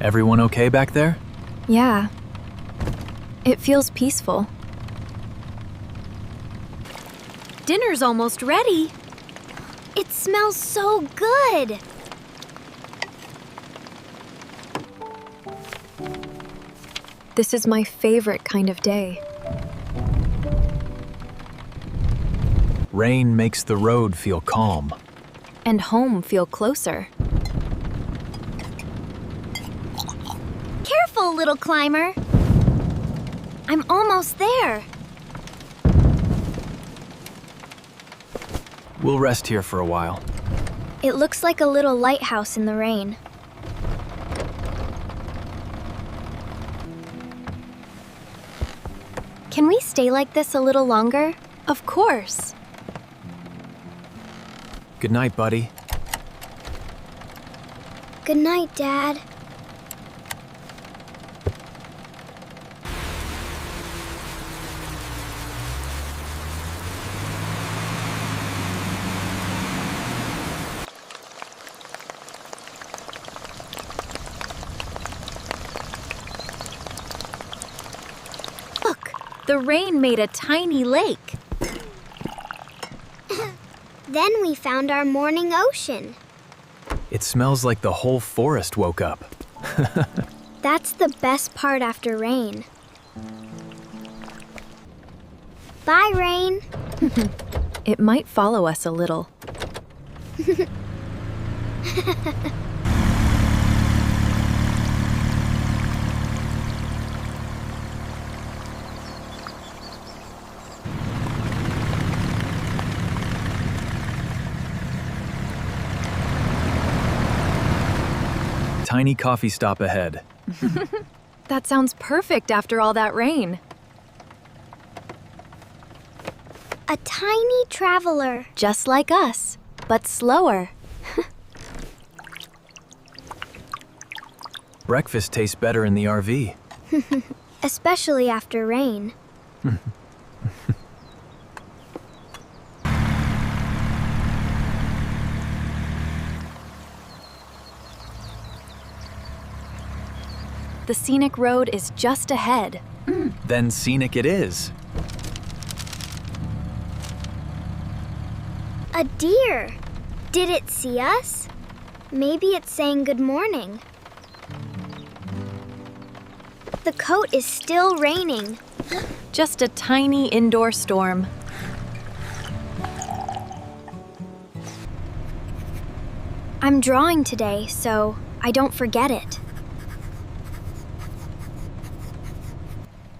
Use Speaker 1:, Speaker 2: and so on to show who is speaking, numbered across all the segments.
Speaker 1: Everyone okay back there?
Speaker 2: Yeah. It feels peaceful.
Speaker 3: Dinner's almost ready. It smells so good.
Speaker 2: This is my favorite kind of day.
Speaker 1: Rain makes the road feel calm.
Speaker 2: And home feel closer.
Speaker 3: Careful, little climber. I'm almost there.
Speaker 1: We'll rest here for a while.
Speaker 3: It looks like a little lighthouse in the rain. Can we stay like this a little longer?
Speaker 2: Of course.
Speaker 1: Good night, buddy.
Speaker 3: Good night, Dad. Look, the rain made a tiny lake. Then we found our morning ocean.
Speaker 1: It smells like the whole forest woke up.
Speaker 3: That's the best part after rain. Bye, rain.
Speaker 2: It might follow us a little.
Speaker 1: Tiny coffee stop ahead.
Speaker 2: That sounds perfect after all that rain.
Speaker 3: A tiny traveler.
Speaker 2: Just like us, but slower.
Speaker 1: Breakfast tastes better in the RV.
Speaker 3: Especially after rain.
Speaker 2: The scenic road is just ahead.
Speaker 1: Then scenic it is.
Speaker 3: A deer. Did it see us? Maybe it's saying good morning. The coat is still raining.
Speaker 2: Just a tiny indoor storm.
Speaker 3: I'm drawing today, so I don't forget it.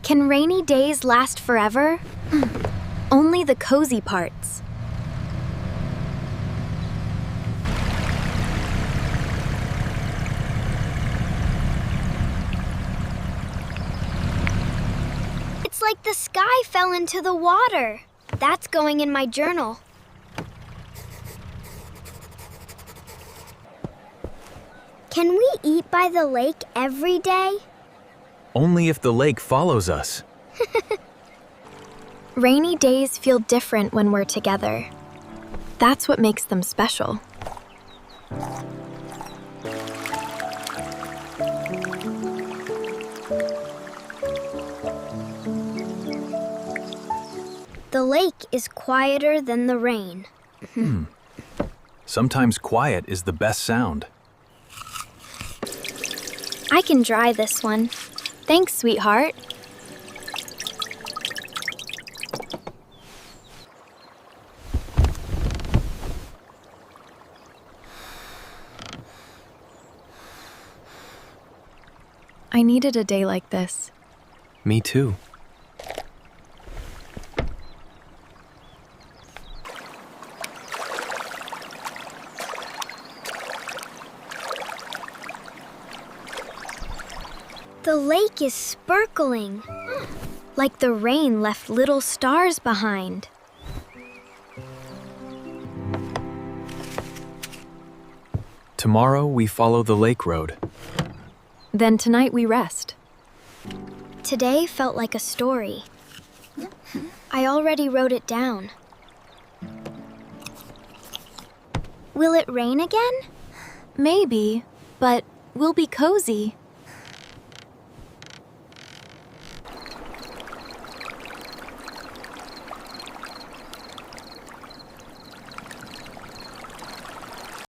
Speaker 3: Can rainy days last forever? Only the cozy parts. It's like the sky fell into the water. That's going in my journal. Can we eat by the lake every day?
Speaker 1: Only if the lake follows us.
Speaker 2: Rainy days feel different when we're together. That's what makes them special.
Speaker 3: The lake is quieter than the rain.
Speaker 1: Sometimes quiet is the best sound.
Speaker 3: I can dry this one. Thanks, sweetheart.
Speaker 2: I needed a day like this.
Speaker 1: Me too.
Speaker 3: The lake is sparkling, like the rain left little stars behind.
Speaker 1: Tomorrow we follow the lake road.
Speaker 2: Then tonight we rest.
Speaker 3: Today felt like a story. I already wrote it down. Will it rain again?
Speaker 2: Maybe, but we'll be cozy.